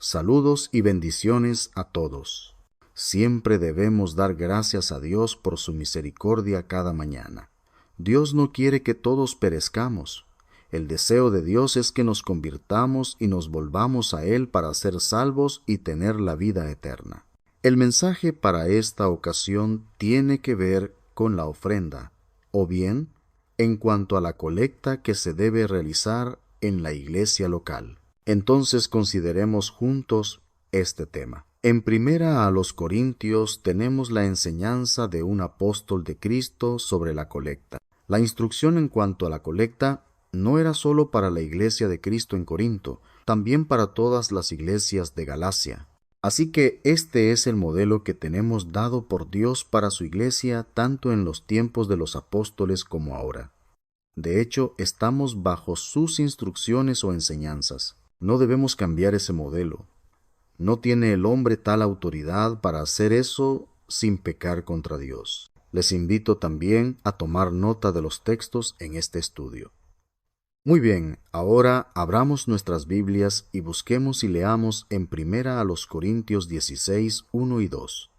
Saludos y bendiciones a todos. Siempre debemos dar gracias a Dios por su misericordia cada mañana. Dios no quiere que todos perezcamos. El deseo de Dios es que nos convirtamos y nos volvamos a Él para ser salvos y tener la vida eterna. El mensaje para esta ocasión tiene que ver con la ofrenda, o bien, en cuanto a la colecta que se debe realizar en la iglesia local. Entonces consideremos juntos este tema. En Primera a los Corintios tenemos la enseñanza de un apóstol de Cristo sobre la colecta. La instrucción en cuanto a la colecta no era solo para la iglesia de Cristo en Corinto, también para todas las iglesias de Galacia. Así que este es el modelo que tenemos dado por Dios para su iglesia tanto en los tiempos de los apóstoles como ahora. De hecho, estamos bajo sus instrucciones o enseñanzas. No debemos cambiar ese modelo. No tiene el hombre tal autoridad para hacer eso sin pecar contra Dios. Les invito también a tomar nota de los textos en este estudio. Muy bien, ahora abramos nuestras Biblias y busquemos y leamos en Primera a los Corintios 16, 1 y 2.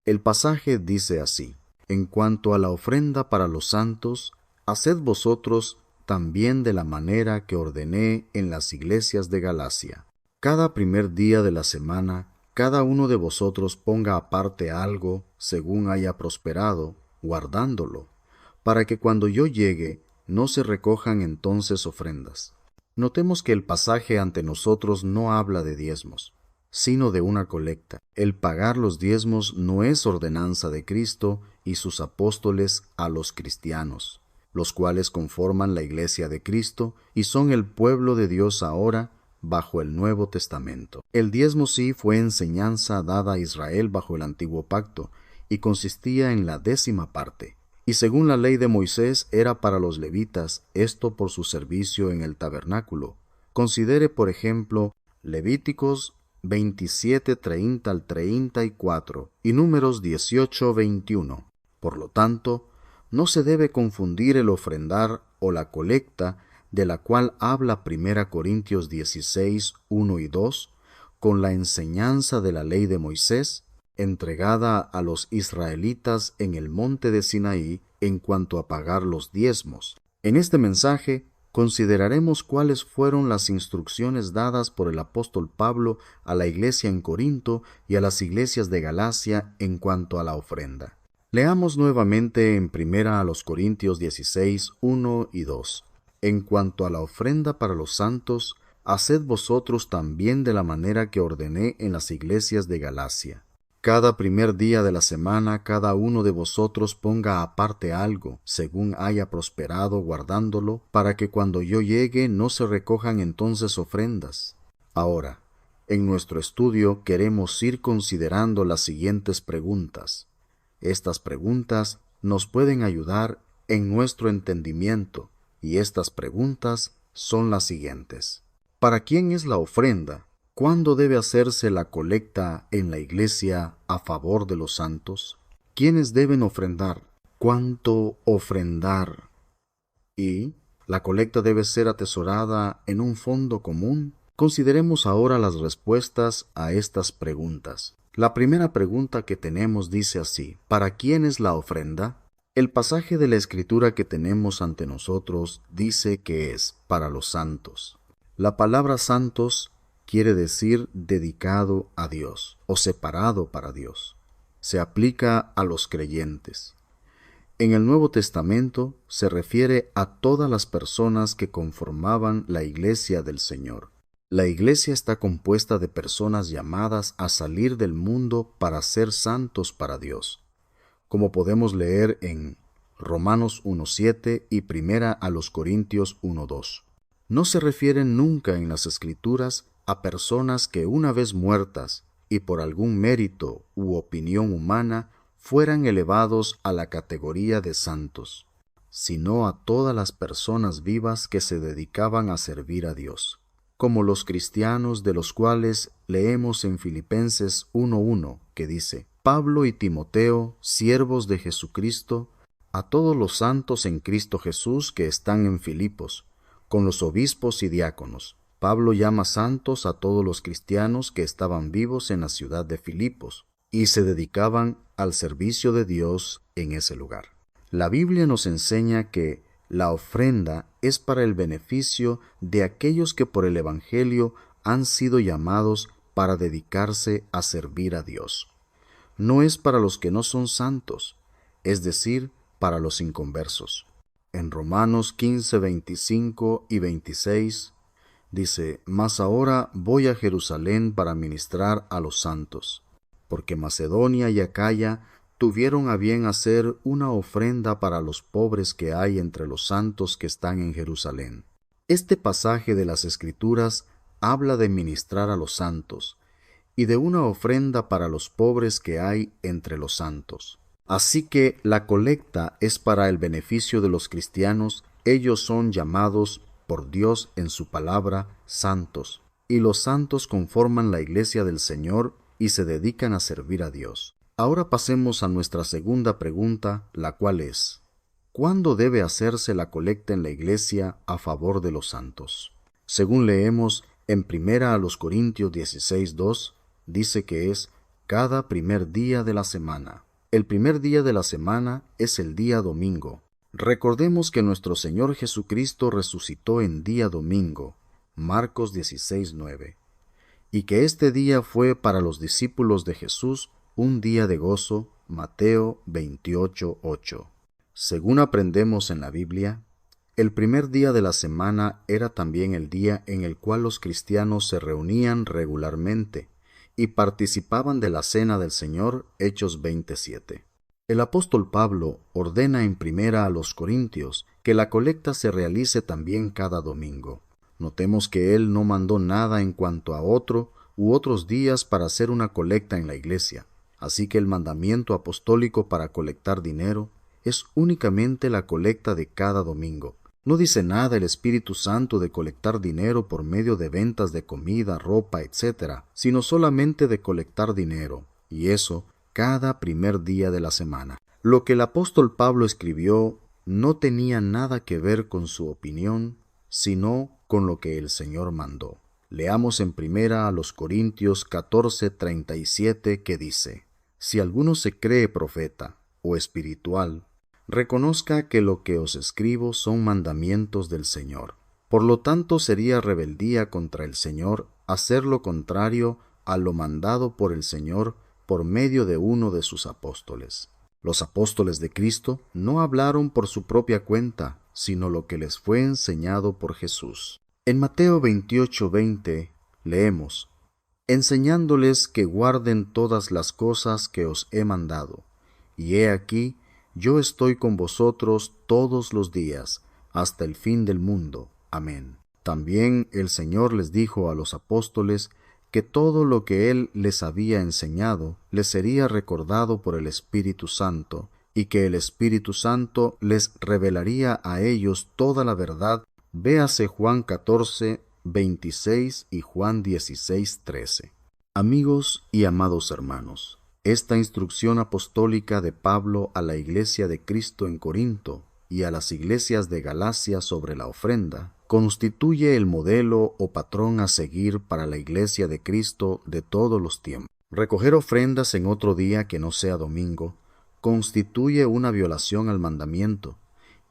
El pasaje dice así: En cuanto a la ofrenda para los santos, haced vosotros también de la manera que ordené en las iglesias de Galacia. Cada primer día de la semana, cada uno de vosotros ponga aparte algo según haya prosperado, guardándolo, para que cuando yo llegue, no se recojan entonces ofrendas. Notemos que el pasaje ante nosotros no habla de diezmos, sino de una colecta. El pagar los diezmos no es ordenanza de Cristo y sus apóstoles a los cristianos, los cuales conforman la iglesia de Cristo y son el pueblo de Dios ahora bajo el Nuevo Testamento. El diezmo sí fue enseñanza dada a Israel bajo el Antiguo Pacto y consistía en la 10ª parte. Y según la ley de Moisés era para los levitas, esto por su servicio en el tabernáculo. Considere, por ejemplo, Levíticos 27, 30 al 34 y Números 18, 21. Por lo tanto, no se debe confundir el ofrendar o la colecta, de la cual habla 1 Corintios 16, 1 y 2, con la enseñanza de la ley de Moisés, entregada a los israelitas en el monte de Sinaí en cuanto a pagar los diezmos. En este mensaje consideraremos cuáles fueron las instrucciones dadas por el apóstol Pablo a la iglesia en Corinto y a las iglesias de Galacia en cuanto a la ofrenda. Leamos nuevamente en 1 a los Corintios 16, 1 y 2. En cuanto a la ofrenda para los santos, haced vosotros también de la manera que ordené en las iglesias de Galacia. Cada primer día de la semana cada uno de vosotros ponga aparte algo, según haya prosperado guardándolo, para que cuando yo llegue no se recojan entonces ofrendas. Ahora, en nuestro estudio queremos ir considerando las siguientes preguntas. Estas preguntas nos pueden ayudar en nuestro entendimiento, y estas preguntas son las siguientes. ¿Para quién es la ofrenda? ¿Cuándo debe hacerse la colecta en la iglesia a favor de los santos? ¿Quiénes deben ofrendar? ¿Cuánto ofrendar? ¿Y la colecta debe ser atesorada en un fondo común? Consideremos ahora las respuestas a estas preguntas. La primera pregunta que tenemos dice así: ¿para quién es la ofrenda? El pasaje de la Escritura que tenemos ante nosotros dice que es para los santos. La palabra santos quiere decir dedicado a Dios o separado para Dios. Se aplica a los creyentes. En el Nuevo Testamento se refiere a todas las personas que conformaban la iglesia del Señor. La iglesia está compuesta de personas llamadas a salir del mundo para ser santos para Dios, como podemos leer en Romanos 1:7 y 1 a los Corintios 1:2. No se refieren nunca en las Escrituras a personas que una vez muertas y por algún mérito u opinión humana fueran elevados a la categoría de santos, sino a todas las personas vivas que se dedicaban a servir a Dios, como los cristianos de los cuales leemos en Filipenses 1:1, que dice: Pablo y Timoteo, siervos de Jesucristo, a todos los santos en Cristo Jesús que están en Filipos, con los obispos y diáconos. Pablo llama santos a todos los cristianos que estaban vivos en la ciudad de Filipos y se dedicaban al servicio de Dios en ese lugar. La Biblia nos enseña que la ofrenda es para el beneficio de aquellos que por el Evangelio han sido llamados para dedicarse a servir a Dios. No es para los que no son santos, es decir, para los inconversos. En Romanos 15, 25 y 26 dice: «Mas ahora voy a Jerusalén para ministrar a los santos, porque Macedonia y Acaya tuvieron a bien hacer una ofrenda para los pobres que hay entre los santos que están en Jerusalén». Este pasaje de las Escrituras habla de ministrar a los santos y de una ofrenda para los pobres que hay entre los santos. Así que la colecta es para el beneficio de los cristianos. Ellos son llamados por Dios en su palabra santos, y los santos conforman la iglesia del Señor y se dedican a servir a Dios. Ahora pasemos a nuestra segunda pregunta, la cual es: ¿cuándo debe hacerse la colecta en la iglesia a favor de los santos? Según leemos en 1 Corintios 16:2, dice que es cada primer día de la semana. El primer día de la semana es el día domingo. Recordemos que nuestro Señor Jesucristo resucitó en día domingo, Marcos 16:9, y que este día fue para los discípulos de Jesús un día de gozo, Mateo 28:8. Según aprendemos en la Biblia, el primer día de la semana era también el día en el cual los cristianos se reunían regularmente y participaban de la cena del Señor, Hechos 27. El apóstol Pablo ordena en 1 Corintios que la colecta se realice también cada domingo. Notemos que él no mandó nada en cuanto a otro u otros días para hacer una colecta en la iglesia. Así que el mandamiento apostólico para colectar dinero es únicamente la colecta de cada domingo. No dice nada el Espíritu Santo de colectar dinero por medio de ventas de comida, ropa, etc., sino solamente de colectar dinero, y eso cada primer día de la semana. Lo que el apóstol Pablo escribió no tenía nada que ver con su opinión, sino con lo que el Señor mandó. Leamos en 1 Corintios 14:37 que dice: «Si alguno se cree profeta o espiritual, reconozca que lo que os escribo son mandamientos del Señor. Por lo tanto, sería rebeldía contra el Señor hacer lo contrario a lo mandado por el Señor por medio de uno de sus apóstoles». Los apóstoles de Cristo no hablaron por su propia cuenta, sino lo que les fue enseñado por Jesús. En Mateo 28:20 leemos: «Enseñándoles que guarden todas las cosas que os he mandado. Y he aquí, yo estoy con vosotros todos los días, hasta el fin del mundo. Amén». También el Señor les dijo a los apóstoles que todo lo que Él les había enseñado les sería recordado por el Espíritu Santo, y que el Espíritu Santo les revelaría a ellos toda la verdad. Véase Juan 14:26 y Juan 16:13. Amigos y amados hermanos, esta instrucción apostólica de Pablo a la iglesia de Cristo en Corinto y a las iglesias de Galacia sobre la ofrenda constituye el modelo o patrón a seguir para la iglesia de Cristo de todos los tiempos. Recoger ofrendas en otro día que no sea domingo constituye una violación al mandamiento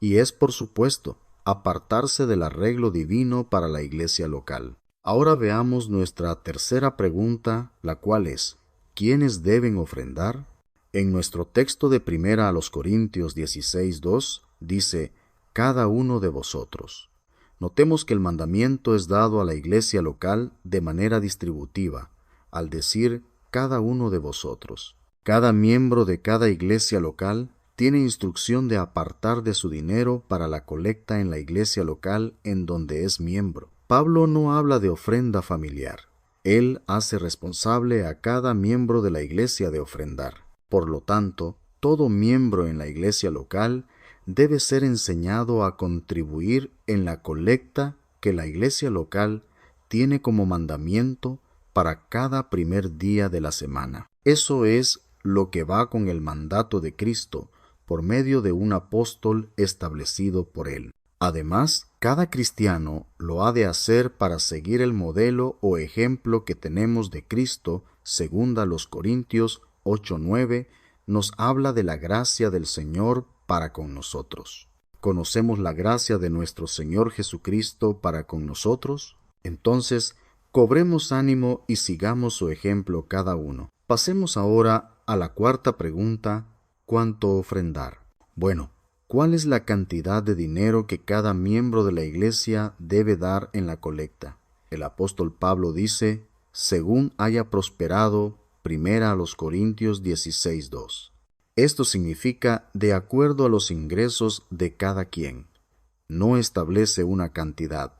y es, por supuesto, apartarse del arreglo divino para la iglesia local. Ahora veamos nuestra tercera pregunta, la cual es: ¿quiénes deben ofrendar? En nuestro texto de 1 Corintios 16:2 dice: «cada uno de vosotros». Notemos que el mandamiento es dado a la iglesia local de manera distributiva, al decir «cada uno de vosotros». Cada miembro de cada iglesia local tiene instrucción de apartar de su dinero para la colecta en la iglesia local en donde es miembro. Pablo no habla de ofrenda familiar. Él hace responsable a cada miembro de la iglesia de ofrendar. Por lo tanto, todo miembro en la iglesia local debe ser enseñado a contribuir en la colecta que la iglesia local tiene como mandamiento para cada primer día de la semana. Eso es lo que va con el mandato de Cristo por medio de un apóstol establecido por él. Además, Cada cristiano lo ha de hacer para seguir el modelo o ejemplo que tenemos de Cristo. Segunda a los Corintios 8:9 nos habla de la gracia del Señor para con nosotros. ¿Conocemos la gracia de nuestro Señor Jesucristo para con nosotros? Entonces, cobremos ánimo y sigamos su ejemplo cada uno. Pasemos ahora a la cuarta pregunta: ¿cuánto ofrendar? Bueno, ¿cuál es la cantidad de dinero que cada miembro de la iglesia debe dar en la colecta? El apóstol Pablo dice, según haya prosperado, primera a los Corintios 16:2. Esto significa de acuerdo a los ingresos de cada quien. No establece una cantidad.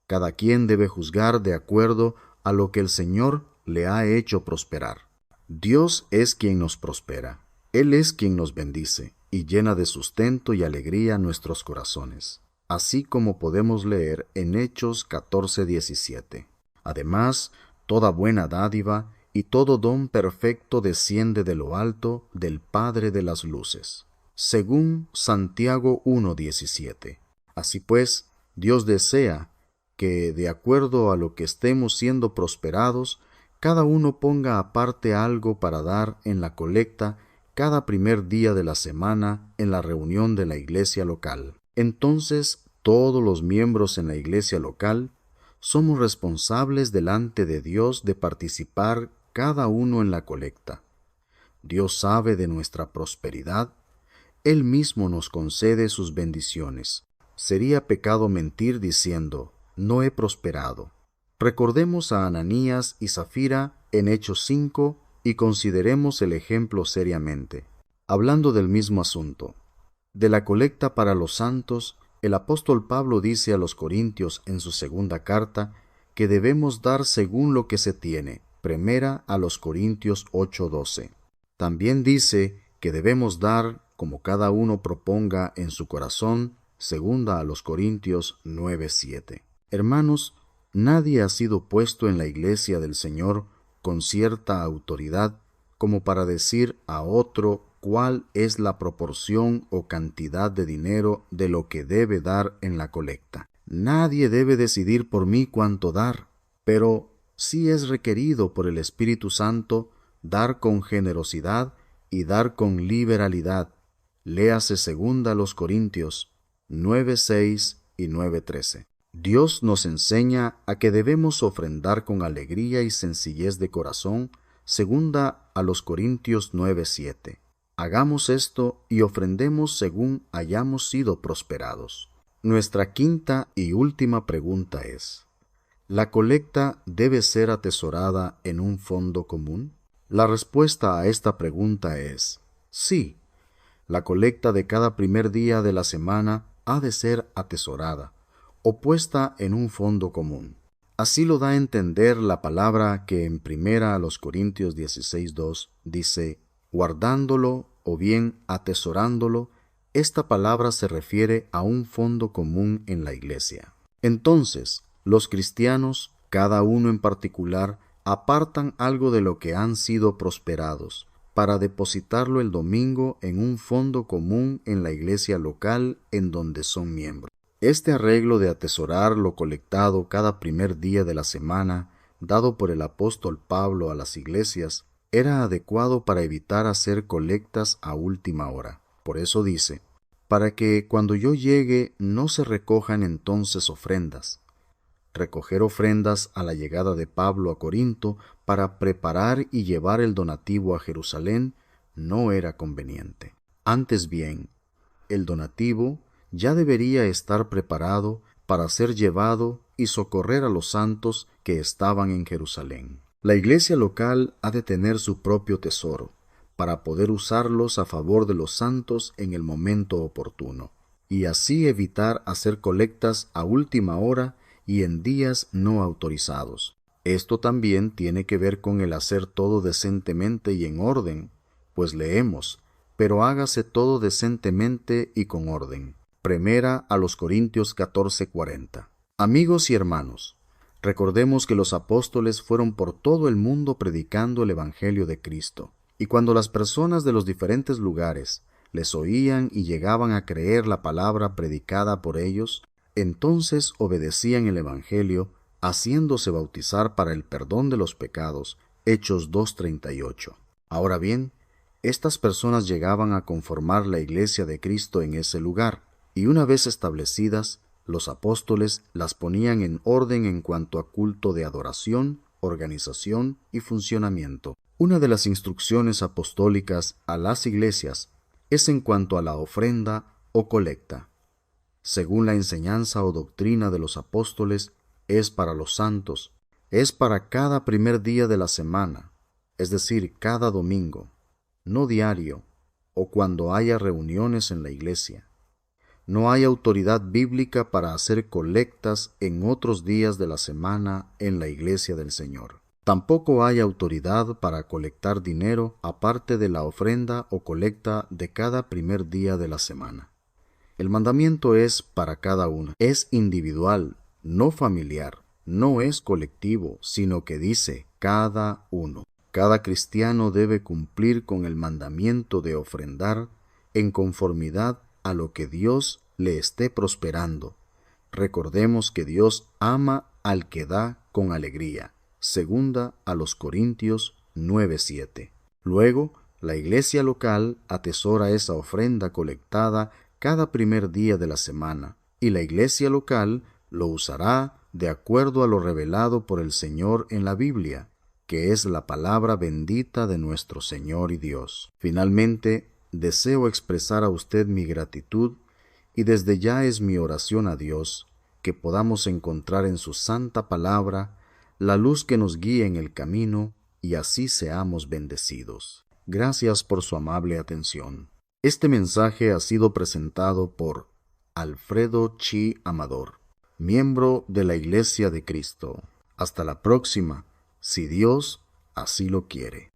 Cada quien debe juzgar de acuerdo a lo que el Señor le ha hecho prosperar. Dios es quien nos prospera. Él es quien nos bendice y llena de sustento y alegría nuestros corazones, así como podemos leer en Hechos 14:17. Además, toda buena dádiva y todo don perfecto desciende de lo alto, del Padre de las luces, según Santiago 1:17. Así pues, Dios desea que, de acuerdo a lo que estemos siendo prosperados, cada uno ponga aparte algo para dar en la colecta cada primer día de la semana en la reunión de la iglesia local. Entonces, todos los miembros en la iglesia local somos responsables delante de Dios de participar cada uno en la colecta. Dios sabe de nuestra prosperidad. Él mismo nos concede sus bendiciones. Sería pecado mentir diciendo, no he prosperado. Recordemos a Ananías y Zafira en Hechos 5 y consideremos el ejemplo seriamente. Hablando del mismo asunto, de la colecta para los santos, el apóstol Pablo dice a los Corintios en su segunda carta que debemos dar según lo que se tiene. Primera a los Corintios 8:12. También dice que debemos dar como cada uno proponga en su corazón. Segunda a los Corintios 9:7. Hermanos, nadie ha sido puesto en la iglesia del Señor con cierta autoridad como para decir a otro cuál es la proporción o cantidad de dinero de lo que debe dar en la colecta. Nadie debe decidir por mí cuánto dar, pero sí es requerido por el Espíritu Santo dar con generosidad y dar con liberalidad. Léase segunda a los Corintios 9:6 y 9:13. Dios nos enseña a que debemos ofrendar con alegría y sencillez de corazón, segunda a los Corintios 9:7. Hagamos esto y ofrendemos según hayamos sido prosperados. Nuestra quinta y última pregunta es: ¿la colecta debe ser atesorada en un fondo común? La respuesta a esta pregunta es sí. La colecta de cada primer día de la semana ha de ser atesorada o puesta en un fondo común. Así lo da a entender la palabra que en primera a los Corintios 16:2 dice, guardándolo o bien atesorándolo. Esta palabra se refiere a un fondo común en la iglesia. Entonces, los cristianos, cada uno en particular, apartan algo de lo que han sido prosperados para depositarlo el domingo en un fondo común en la iglesia local en donde son miembros. Este arreglo de atesorar lo colectado cada primer día de la semana, dado por el apóstol Pablo a las iglesias, era adecuado para evitar hacer colectas a última hora. Por eso dice, para que cuando yo llegue no se recojan entonces ofrendas. Recoger ofrendas a la llegada de Pablo a Corinto para preparar y llevar el donativo a Jerusalén no era conveniente. Antes bien, el donativo ya debería estar preparado para ser llevado y socorrer a los santos que estaban en Jerusalén. La iglesia local ha de tener su propio tesoro, para poder usarlos a favor de los santos en el momento oportuno, y así evitar hacer colectas a última hora y en días no autorizados. Esto también tiene que ver con el hacer todo decentemente y en orden, pues leemos, pero hágase todo decentemente y con orden. Primera a los Corintios 14:40. Amigos y hermanos, recordemos que los apóstoles fueron por todo el mundo predicando el Evangelio de Cristo, y cuando las personas de los diferentes lugares les oían y llegaban a creer la palabra predicada por ellos, Entonces obedecían el Evangelio, haciéndose bautizar para el perdón de los pecados. Hechos 2:38. Ahora bien, estas personas llegaban a conformar la iglesia de Cristo en ese lugar, y una vez establecidas, los apóstoles las ponían en orden en cuanto a culto de adoración, organización y funcionamiento. Una de las instrucciones apostólicas a las iglesias es en cuanto a la ofrenda o colecta. Según la enseñanza o doctrina de los apóstoles, es para los santos, es para cada primer día de la semana, es decir, cada domingo, no diario o cuando haya reuniones en la iglesia. No hay autoridad bíblica para hacer colectas en otros días de la semana en la iglesia del Señor. Tampoco hay autoridad para colectar dinero aparte de la ofrenda o colecta de cada primer día de la semana. El mandamiento es para cada uno. Es individual, no familiar. No es colectivo, sino que dice cada uno. Cada cristiano debe cumplir con el mandamiento de ofrendar en conformidad a lo que Dios le esté prosperando. Recordemos que Dios ama al que da con alegría. Segunda a los Corintios 9:7. Luego, la iglesia local atesora esa ofrenda colectada cada primer día de la semana, y la iglesia local lo usará de acuerdo a lo revelado por el Señor en la Biblia, que es la palabra bendita de nuestro Señor y Dios. Finalmente, deseo expresar a usted mi gratitud, y desde ya es mi oración a Dios que podamos encontrar en su santa palabra la luz que nos guíe en el camino y así seamos bendecidos. Gracias por su amable atención. Este mensaje ha sido presentado por Alfredo Chi Amador, miembro de la Iglesia de Cristo. Hasta la próxima, si Dios así lo quiere.